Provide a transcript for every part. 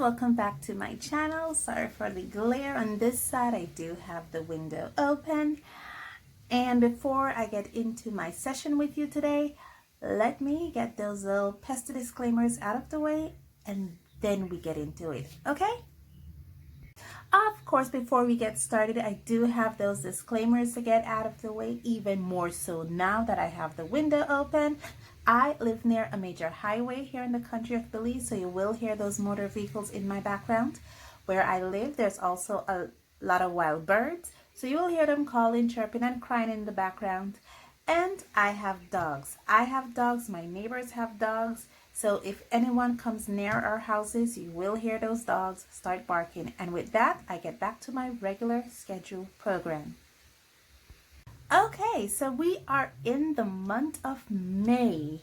welcome back to my channel. Sorry for the glare on this side. I do have the window open. And before I get into my session with you today, let me get those little pesky disclaimers out of the way and then we get into it, okay? Of course, before we get started, I do have those disclaimers to get out of the way, even more so now that I have the window open. I live near a major highway here in the country of Belize, so you will hear those motor vehicles in my background. Where I live, there's also a lot of wild birds, so you will hear them calling, chirping, and crying in the background. And I have dogs. My neighbors have dogs. So if anyone comes near our houses, you will hear those dogs start barking. And with that, I get back to my regular schedule program. Okay, so we are in the month of May,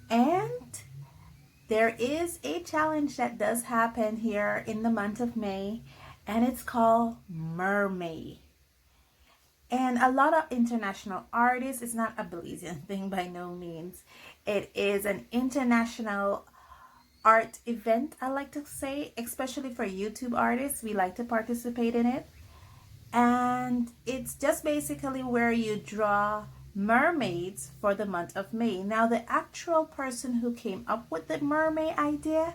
and there is a challenge that does happen here in the month of May, and it's called Mermay. And a lot of international artists, it's not a Belizean thing by no means. It is an international art event, I like to say, especially for YouTube artists. We like to participate in it. And it's just basically where you draw mermaids for the month of May. Now, the actual person who came up with the mermaid idea,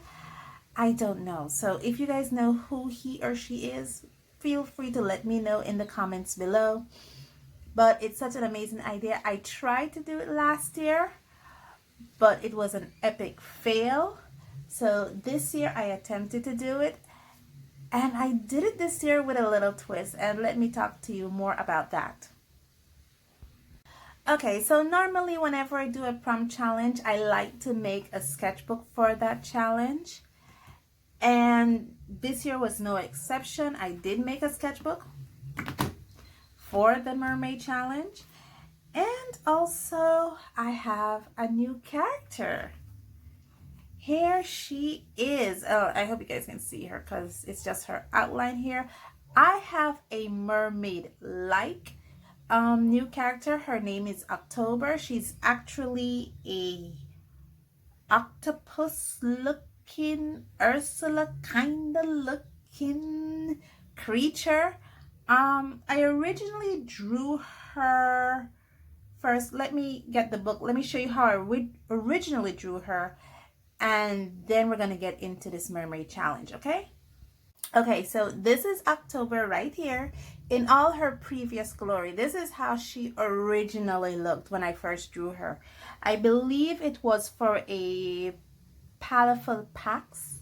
I don't know. So if you guys know who he or she is, feel free to let me know in the comments below. But it's such an amazing idea. I tried to do it last year, but it was an epic fail. So this year I attempted to do it. And I did it this year with a little twist, and let me talk to you more about that. Okay, so normally whenever I do a prompt challenge, I like to make a sketchbook for that challenge. And this year was no exception. I did make a sketchbook for the mermaid challenge. And also I have a new character. Here she is. Oh, I hope you guys can see her because it's just her outline here. I have a mermaid-like new character. Her name is October. She's actually a octopus-looking, Ursula kind of looking creature. I originally drew her first. Let me get the book. Let me show you how I originally drew her. And then we're going to get into this mermaid challenge, okay? Okay, so this is October right here in all her previous glory. This is how she originally looked when I first drew her. I believe it was for a Palafel Pax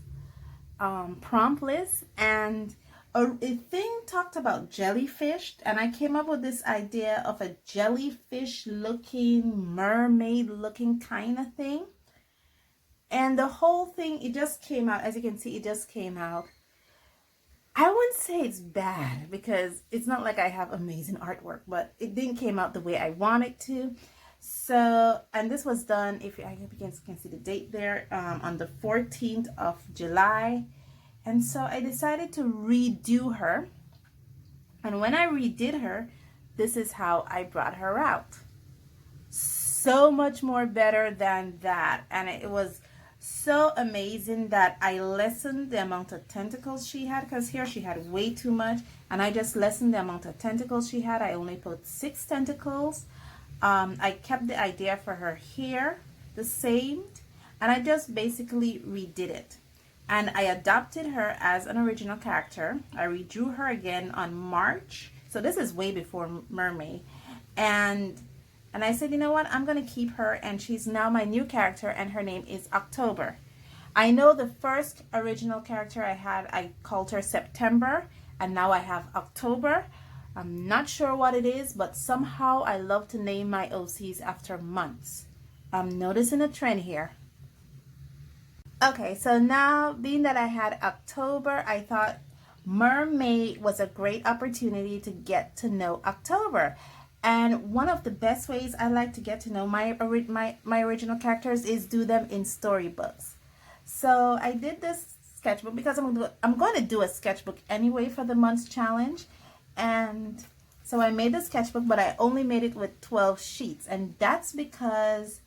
prompt list, and a thing talked about jellyfish, and I came up with this idea of a jellyfish looking, mermaid looking kind of thing. And the whole thing, it just came out, as you can see, it just came out. I wouldn't say it's bad because it's not like I have amazing artwork, but it didn't came out the way I wanted to. So, and this was done, if I hope you guys can see the date there, on the 14th of July. And so I decided to redo her. And when I redid her, this is how I brought her out. So much more better than that. And it was so amazing that I lessened the amount of tentacles she had, because here she had way too much, and I just lessened the amount of tentacles she had. I only put 6 tentacles. I kept the idea for her hair the same, and I just basically redid it. And I adopted her as an original character. I redrew her again on March. So this is way before Mermay. And I said, you know what, I'm going to keep her, and she's now my new character, and her name is October. I know the first original character I had, I called her September, and now I have October. I'm not sure what it is, but somehow I love to name my OCs after months. I'm noticing a trend here. Okay, so now, being that I had October, I thought Mermay was a great opportunity to get to know October. And one of the best ways I like to get to know my original characters is do them in storybooks. So I did this sketchbook because I'm going to do a sketchbook anyway for the month's challenge. And so I made the sketchbook, but I only made it with 12 sheets. And that's because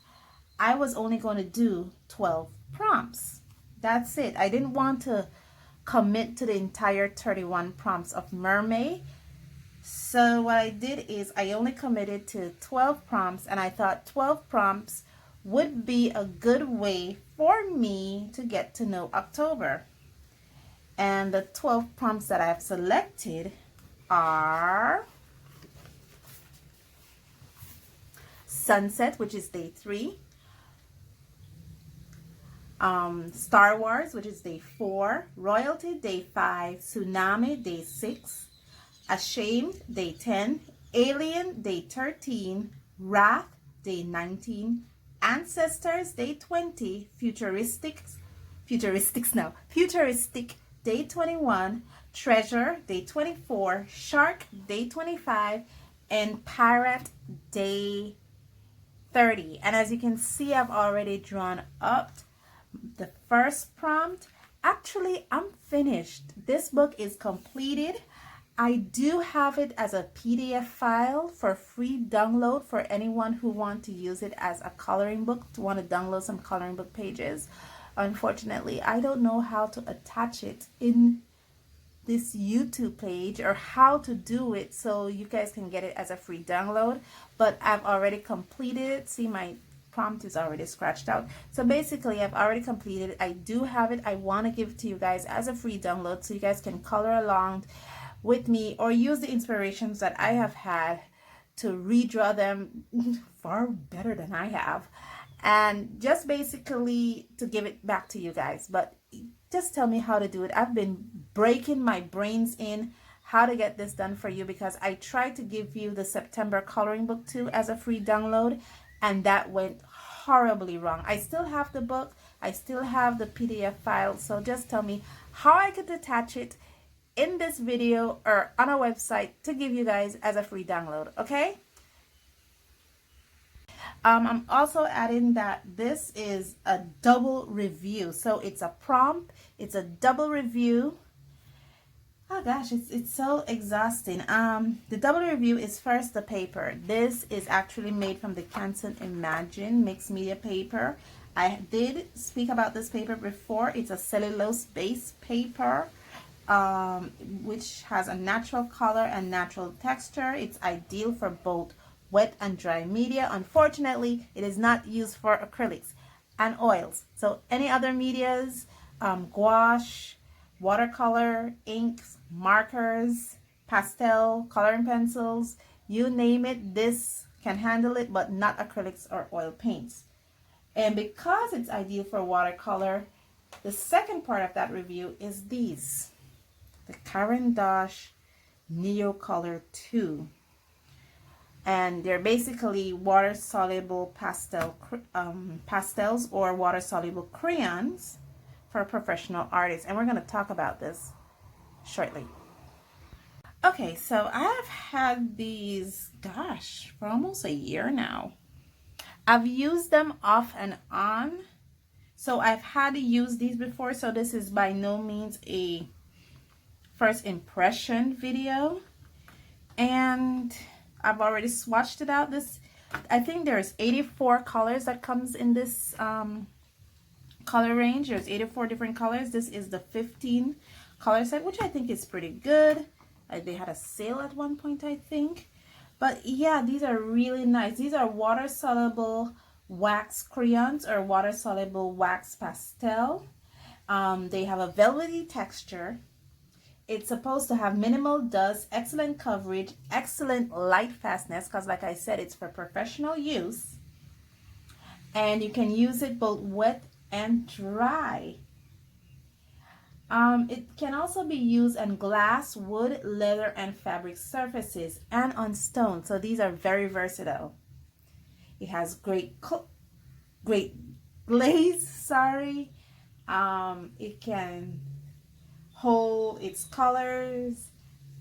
I was only going to do 12 prompts. That's it. I didn't want to commit to the entire 31 prompts of Mermay. So what I did is I only committed to 12 prompts, and I thought 12 prompts would be a good way for me to get to know October. And the 12 prompts that I've selected are Sunset, which is day 3, Star Wars, which is day 4, Royalty, day 5, Tsunami, day 6, Ashamed, day 10, Alien, day 13, Wrath, day 19, Ancestors, day 20, Futuristic, day 21, Treasure, day 24, Shark, day 25, and Pirate, day 30. And as you can see, I've already drawn up the first prompt. Actually, I'm finished. This book is completed. I do have it as a PDF file for free download for anyone who wants to use it as a coloring book, to want to download some coloring book pages. Unfortunately, I don't know how to attach it in this YouTube page or how to do it so you guys can get it as a free download, but I've already completed it. See, my prompt is already scratched out. So basically, I've already completed it. I do have it. I want to give it to you guys as a free download so you guys can color along with me or use the inspirations that I have had to redraw them far better than I have, and just basically to give it back to you guys. But just tell me how to do it. I've been breaking my brains in how to get this done for you because I tried to give you the September coloring book too as a free download, and that went horribly wrong. I still have the book, I still have the PDF file, so just tell me how I could attach it in this video or on a website to give you guys as a free download, okay? I'm also adding that this is a double review. So it's a prompt, it's a double review. Oh gosh, it's so exhausting. The double review is first the paper. This is actually made from the Canson Imagine mixed media paper. I did speak about this paper before. It's a cellulose-based paper, which has a natural color and natural texture. It's ideal for both wet and dry media. Unfortunately, it is not used for acrylics and oils. So any other medias, gouache, watercolor, inks, markers, pastel, coloring pencils, you name it, this can handle it, but not acrylics or oil paints. And because it's ideal for watercolor, the second part of that review is these, the Caran D'ache Neocolour II. And they're basically water-soluble pastels or water-soluble crayons for professional artists. And we're going to talk about this shortly. Okay, so I've had these, gosh, for almost a year now. I've used them off and on. So I've had to use these before. So this is by no means a first impression video. And I've already swatched it out. This, I think there's 84 colors that comes in this color range. There's 84 different colors. This is the 15 color set, which I think is pretty good. They had a sale at one point, I think. But yeah, these are really nice. These are water soluble wax crayons or water soluble wax pastel. They have a velvety texture. It's supposed to have minimal dust, excellent coverage, excellent light fastness, because like I said, it's for professional use. And you can use it both wet and dry. It can also be used on glass, wood, leather, and fabric surfaces, and on stone. So these are very versatile. It has great glaze, sorry. It can hold its colors,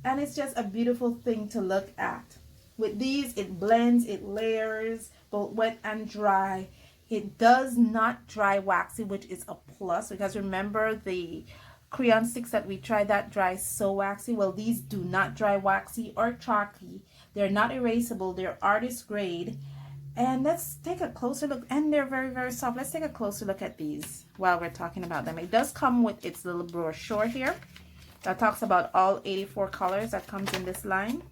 and it's just a beautiful thing to look at. With these, it blends, it layers, both wet and dry. It does not dry waxy, which is a plus, because remember the crayon sticks that we tried that dry so waxy. Well, these do not dry waxy or chalky. They're not erasable. They're artist grade, And let's take a closer look. And they're very, very soft. Let's take a closer look at these while we're talking about them. It does come with its little brochure here that talks about all 84 colors that comes in this line.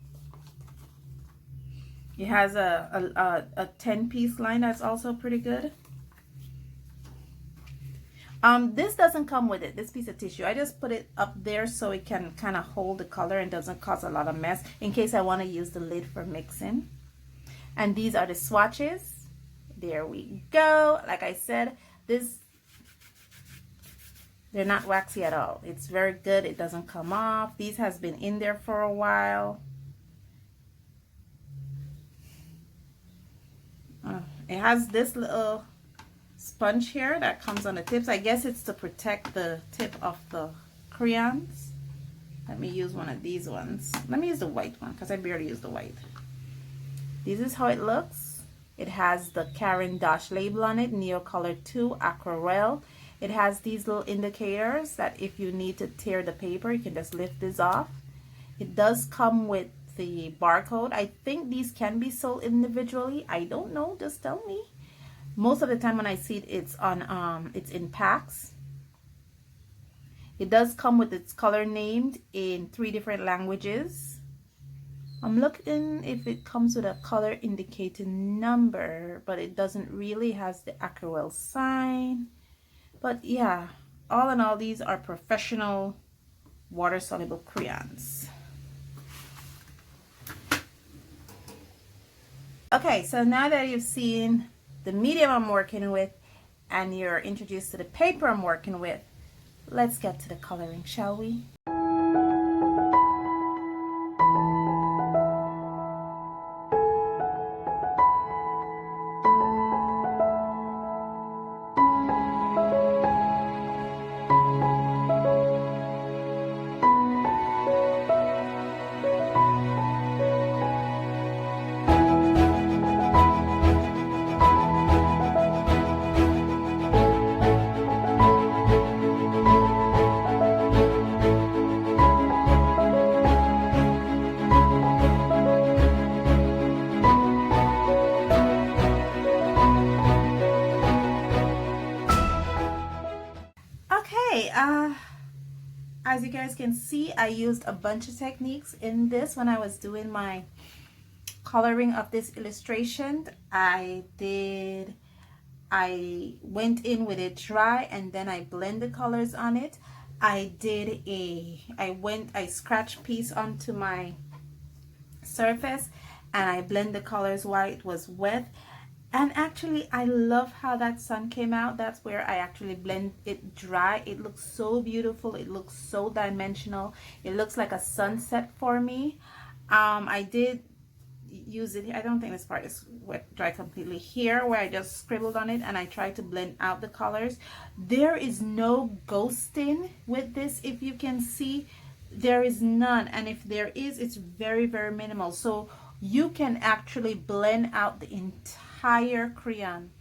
It has a 10-piece line that's also pretty good. This doesn't come with it, this piece of tissue. I just put it up there so it can kind of hold the color and doesn't cause a lot of mess in case I want to use the lid for mixing. And these are the swatches. There we go. Like I said, they're not waxy at all. It's very good. It doesn't come off. These has been in there for a while. It has this little sponge here that comes on the tips. I guess it's to protect the tip of the crayons. Let me use one of these ones. Let me use the white one because I barely use the white. This is how it looks. It has the Caran D'ache label on it, Neocolour II Aquarelle. It has these little indicators that if you need to tear the paper, you can just lift this off. It does come with the barcode. I think these can be sold individually. I don't know, just tell me. Most of the time when I see it, it's on it's in packs. It does come with its color named in 3 different languages. I'm looking if it comes with a color indicating number, but it doesn't really. Has the Aquarelle sign. But yeah, all in all, these are professional water soluble crayons. Okay, so now that you've seen the medium I'm working with and you're introduced to the paper I'm working with, let's get to the coloring, shall we? As you guys can see, I used a bunch of techniques in this when I was doing my coloring of this illustration. I went in with it dry and then I blend the colors on it. I scratched piece onto my surface and I blend the colors while it was wet. And actually, I love how that sun came out. That's where I actually blend it dry. It looks so beautiful. It looks so dimensional. It looks like a sunset for me. I did use it. I don't think this part is wet dry completely here, where I just scribbled on it and I tried to blend out the colors. There is no ghosting with this. If you can see, there is none. And if there is, it's very, very minimal. So you can actually blend out the entire crayon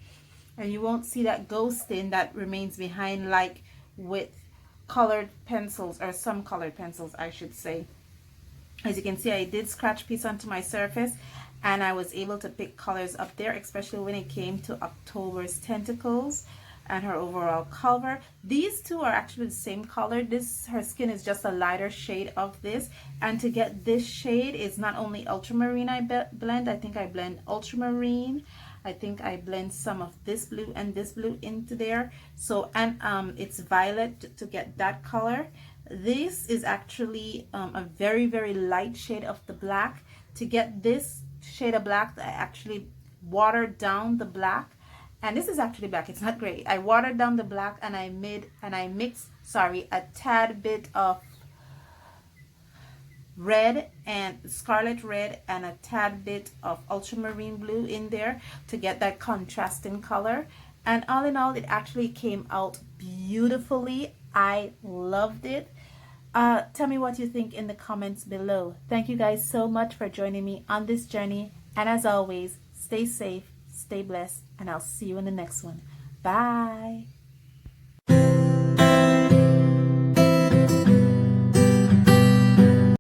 and you won't see that ghosting that remains behind like with colored pencils, or some colored pencils I should say. As you can see, I did scratch piece onto my surface and I was able to pick colors up there, especially when it came to October's tentacles and her overall cover. These two are actually the same color. Her skin is just a lighter shade of this, and to get this shade is not only ultramarine I blend. I think I blend ultramarine. I think I blend some of this blue and this blue into there. So, and it's violet to get that color. This is actually a very, very light shade of the black. To get this shade of black, I actually watered down the black. And this is actually black, it's not gray. I watered down the black and I mixed a tad bit of red and scarlet red and a tad bit of ultramarine blue in there to get that contrasting color. And all in all, it actually came out beautifully. I loved it. Tell me what you think in the comments below. Thank you guys so much for joining me on this journey. And as always, stay safe, stay blessed, and I'll see you in the next one. Bye.